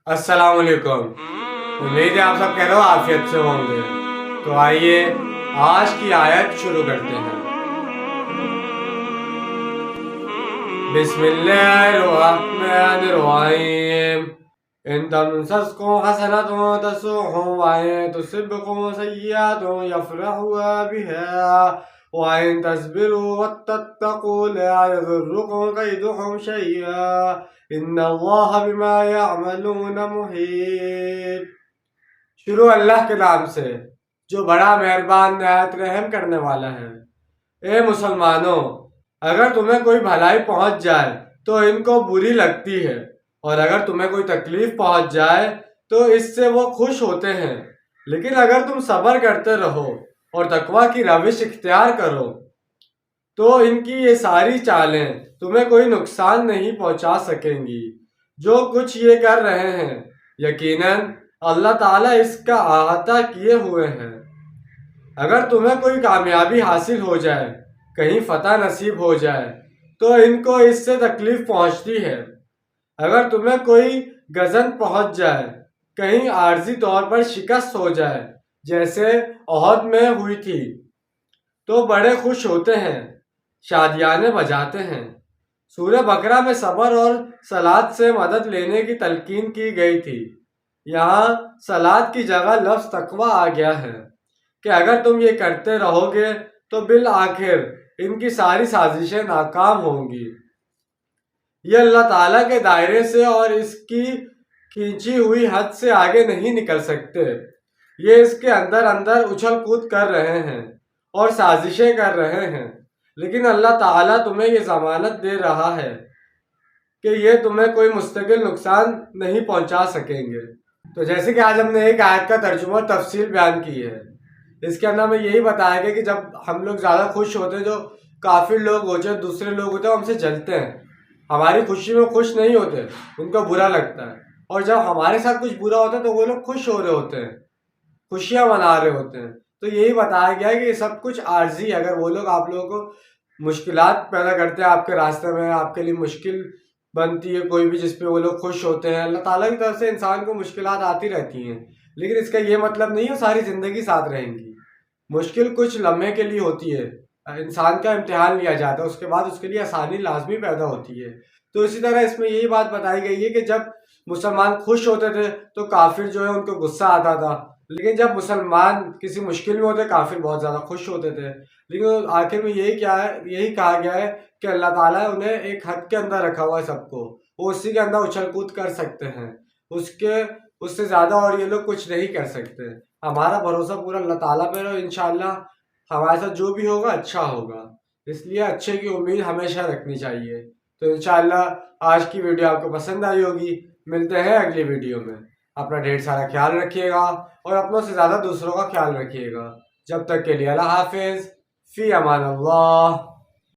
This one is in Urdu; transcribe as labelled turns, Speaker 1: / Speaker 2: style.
Speaker 1: السلام علیکم۔ امید ہے آپ سب کہہ رہے ہو عافیت سے ہوں گے۔ تو آئیے آج کی آیت شروع کرتے ہیں۔ بسم اللہ الرحمن الرحیم۔ ان تمسسکم حسنۃ تسؤہم وان تصبکم سیئۃ یفرحوا بها وان تصبروا وتتقوا لا یضرکم کیدہم شیئا ان اللہ بما یعملون محیط۔ شروع اللہ کے نام سے جو بڑا مہربان نہایت رحم کرنے والا ہے۔ اے مسلمانوں، اگر تمہیں کوئی بھلائی پہنچ جائے تو ان کو بری لگتی ہے، اور اگر تمہیں کوئی تکلیف پہنچ جائے تو اس سے وہ خوش ہوتے ہیں، لیکن اگر تم صبر کرتے رہو اور تقویٰ کی روش اختیار کرو تو ان کی یہ ساری چالیں تمہیں کوئی نقصان نہیں پہنچا سکیں گی جو کچھ یہ کر رہے ہیں۔ یقیناً اللہ تعالیٰ اس کا احاطہ کیے ہوئے ہیں۔ اگر تمہیں کوئی کامیابی حاصل ہو جائے، کہیں فتح نصیب ہو جائے تو ان کو اس سے تکلیف پہنچتی ہے۔ اگر تمہیں کوئی غزن پہنچ جائے، کہیں عارضی طور پر شکست ہو جائے جیسے احد میں ہوئی تھی، تو بڑے خوش ہوتے ہیں، شادیانے بجاتے ہیں۔ سورہ بقرہ میں صبر اور صلاۃ سے مدد لینے کی تلقین کی گئی تھی۔ یہاں صلاۃ کی جگہ لفظ تقویٰ آ گیا ہے کہ اگر تم یہ کرتے رہو گے تو بالآخر ان کی ساری سازشیں ناکام ہوں گی۔ یہ اللہ تعالیٰ کے دائرے سے اور اس کی کھینچی ہوئی حد سے آگے نہیں نکل سکتے۔ یہ اس کے اندر اندر اچھل کود کر رہے ہیں اور سازشیں کر رہے ہیں، لیکن اللہ تعالیٰ تمہیں یہ ضمانت دے رہا ہے کہ یہ تمہیں کوئی مستقل نقصان نہیں پہنچا سکیں گے۔ تو جیسے کہ آج ہم نے ایک آیت کا ترجمہ اور تفصیل بیان کی ہے، اس کے اندر میں یہی بتایا گیا کہ جب ہم لوگ زیادہ خوش ہوتے ہیں، جو کافر لوگ ہوتے ہیں، دوسرے لوگ ہوتے ہیں، وہ ہم سے جلتے ہیں، ہماری خوشی میں خوش نہیں ہوتے، ان کو برا لگتا ہے، اور جب ہمارے ساتھ کچھ برا ہوتا ہے تو وہ لوگ خوش ہو رہے ہوتے ہیں، خوشیاں منا رہے ہوتے ہیں۔ تو یہی بتایا گیا ہے کہ یہ سب کچھ عارضی ہے۔ اگر وہ لوگ آپ لوگوں کو مشکلات پیدا کرتے ہیں آپ کے راستے میں، آپ کے لیے مشکل بنتی ہے کوئی بھی جس پہ وہ لوگ خوش ہوتے ہیں، اللہ تعالیٰ کی طرف سے انسان کو مشکلات آتی رہتی ہیں، لیکن اس کا یہ مطلب نہیں ہے ساری زندگی ساتھ رہیں گی۔ مشکل کچھ لمحے کے لیے ہوتی ہے، انسان کا امتحان لیا جاتا ہے، اس کے بعد اس کے لیے آسانی لازمی پیدا ہوتی ہے۔ تو اسی طرح اس میں یہی بات بتائی گئی ہے کہ جب مسلمان خوش ہوتے تھے تو کافر جو ہے ان کو غصہ آتا تھا، لیکن جب مسلمان کسی مشکل میں ہوتے کافر بہت زیادہ خوش ہوتے تھے۔ لیکن آخر میں یہی کہا گیا ہے کہ اللہ تعالیٰ انہیں ایک حد کے اندر رکھا ہوا ہے، سب کو وہ اسی کے اندر اچھل کود کر سکتے ہیں، اس سے زیادہ اور یہ لوگ کچھ نہیں کر سکتے۔ ہمارا بھروسہ پورا اللہ تعالیٰ پہ ہے، انشاءاللہ ہمارے ساتھ جو بھی ہوگا اچھا ہوگا، اس لیے اچھے کی امید ہمیشہ رکھنی چاہیے۔ تو انشاءاللہ آج کی ویڈیو آپ کو پسند آئی ہوگی۔ ملتے ہیں اگلی ویڈیو میں۔ اپنا ڈھیر سارا خیال رکھیے گا اور اپنوں سے زیادہ دوسروں کا خیال رکھیے گا۔ جب تک کے لیے اللہ حافظ، فی امان اللہ۔